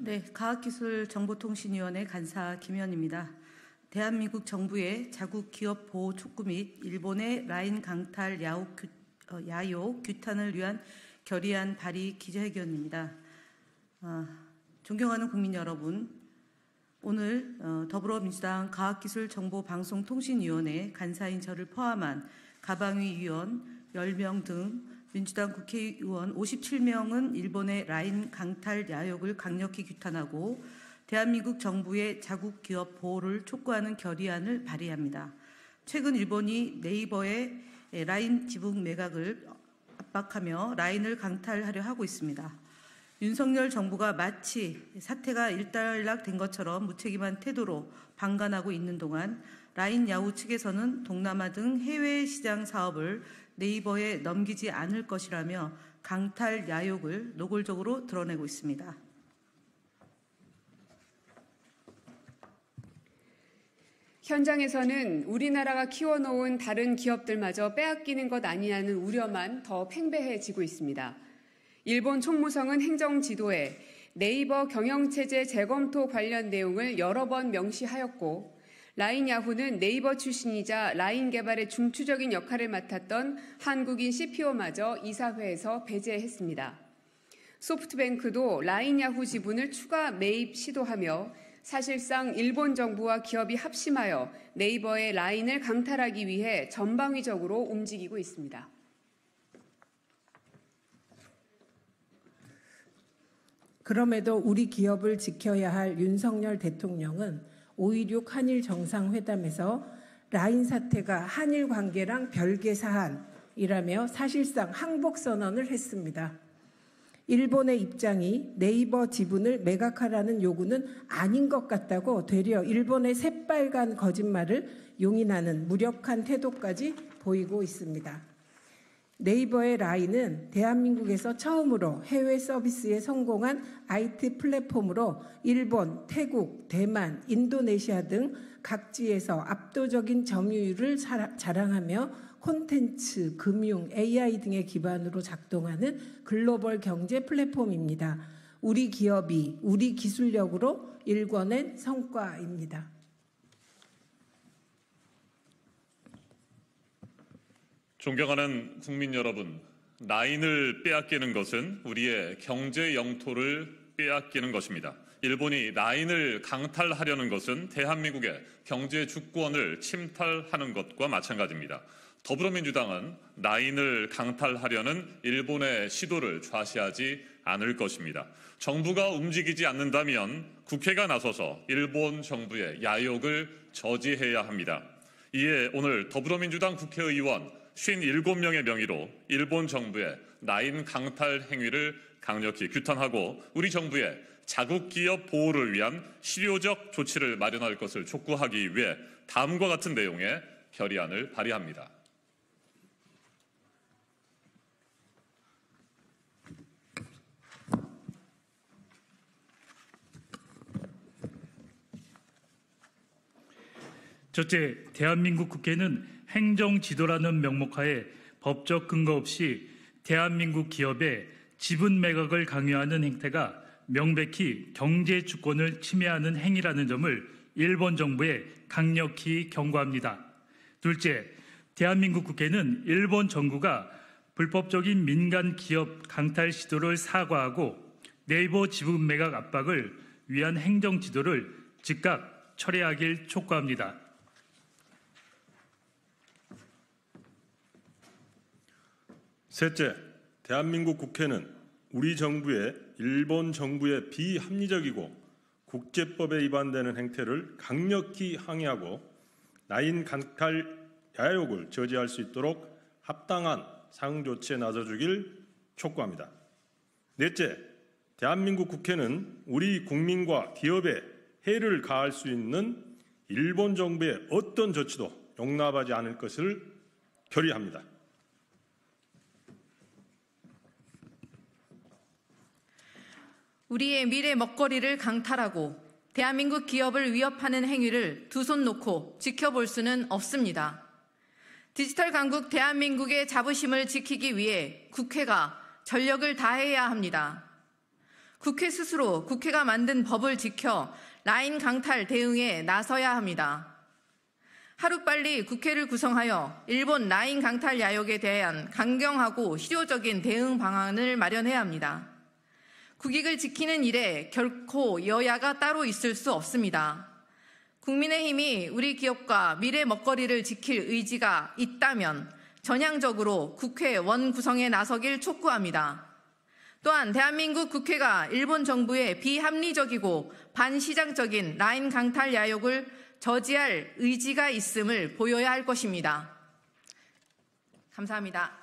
네, 과학기술정보통신위원회 간사 김현입니다. 대한민국 정부의 자국 기업 보호 촉구 및 일본의 라인 강탈 야욕 규탄을 위한 결의안 발의 기자회견입니다. 존경하는 국민 여러분, 오늘 더불어민주당 과학기술정보방송통신위원회 간사인 저를 포함한 가방위 위원 10명 등 민주당 국회의원 57명은 일본의 라인 강탈 야욕을 강력히 규탄하고 대한민국 정부의 자국 기업 보호를 촉구하는 결의안을 발의합니다. 최근 일본이 네이버의 라인 지분 매각을 압박하며 라인을 강탈하려 하고 있습니다. 윤석열 정부가 마치 사태가 일단락된 것처럼 무책임한 태도로 방관하고 있는 동안 라인 야후 측에서는 동남아 등 해외 시장 사업을 네이버에 넘기지 않을 것이라며 강탈 야욕을 노골적으로 드러내고 있습니다. 현장에서는 우리나라가 키워놓은 다른 기업들마저 빼앗기는 것 아니냐는 우려만 더 팽배해지고 있습니다. 일본 총무성은 행정지도에 네이버 경영체제 재검토 관련 내용을 여러 번 명시하였고 라인 야후는 네이버 출신이자 라인 개발의 중추적인 역할을 맡았던 한국인 CPO마저 이사회에서 배제했습니다. 소프트뱅크도 라인 야후 지분을 추가 매입 시도하며 사실상 일본 정부와 기업이 합심하여 네이버의 라인을 강탈하기 위해 전방위적으로 움직이고 있습니다. 그럼에도 우리 기업을 지켜야 할 윤석열 대통령은 5.16 한일 정상회담에서 라인 사태가 한일 관계랑 별개 사안이라며 사실상 항복선언을 했습니다. 일본의 입장이 네이버 지분을 매각하라는 요구는 아닌 것 같다고 되려 일본의 새빨간 거짓말을 용인하는 무력한 태도까지 보이고 있습니다. 네이버의 라인은 대한민국에서 처음으로 해외 서비스에 성공한 IT 플랫폼으로 일본, 태국, 대만, 인도네시아 등 각지에서 압도적인 점유율을 자랑하며 콘텐츠, 금융, AI 등의 기반으로 작동하는 글로벌 경제 플랫폼입니다. 우리 기업이 우리 기술력으로 일궈낸 성과입니다. 존경하는 국민 여러분, 라인을 빼앗기는 것은 우리의 경제 영토를 빼앗기는 것입니다. 일본이 라인을 강탈하려는 것은 대한민국의 경제 주권을 침탈하는 것과 마찬가지입니다. 더불어민주당은 라인을 강탈하려는 일본의 시도를 좌시하지 않을 것입니다. 정부가 움직이지 않는다면 국회가 나서서 일본 정부의 야욕을 저지해야 합니다. 이에 오늘 더불어민주당 국회의원 57명의 명의로 일본 정부의 라인 강탈 행위를 강력히 규탄하고 우리 정부의 자국 기업 보호를 위한 실효적 조치를 마련할 것을 촉구하기 위해 다음과 같은 내용의 결의안을 발의합니다. 첫째, 대한민국 국회는 행정지도라는 명목하에 법적 근거 없이 대한민국 기업의 지분 매각을 강요하는 행태가 명백히 경제 주권을 침해하는 행위라는 점을 일본 정부에 강력히 경고합니다. 둘째, 대한민국 국회는 일본 정부가 불법적인 민간 기업 강탈 시도를 사과하고 네이버 지분 매각 압박을 위한 행정지도를 즉각 철회하길 촉구합니다. 셋째, 대한민국 국회는 우리 정부의 일본 정부의 비합리적이고 국제법에 위반되는 행태를 강력히 항의하고 라인 강탈 야욕을 저지할 수 있도록 합당한 상조치에 나서주길 촉구합니다. 넷째, 대한민국 국회는 우리 국민과 기업에 해를 가할 수 있는 일본 정부의 어떤 조치도 용납하지 않을 것을 결의합니다. 우리의 미래 먹거리를 강탈하고 대한민국 기업을 위협하는 행위를 두 손 놓고 지켜볼 수는 없습니다. 디지털 강국 대한민국의 자부심을 지키기 위해 국회가 전력을 다해야 합니다. 국회 스스로 국회가 만든 법을 지켜 라인 강탈 대응에 나서야 합니다. 하루빨리 국회를 구성하여 일본 라인 강탈 야욕에 대한 강경하고 실효적인 대응 방안을 마련해야 합니다. 국익을 지키는 일에 결코 여야가 따로 있을 수 없습니다. 국민의힘이 우리 기업과 미래 먹거리를 지킬 의지가 있다면 전향적으로 국회 원구성에 나서길 촉구합니다. 또한 대한민국 국회가 일본 정부의 비합리적이고 반시장적인 라인 강탈 야욕을 저지할 의지가 있음을 보여야 할 것입니다. 감사합니다.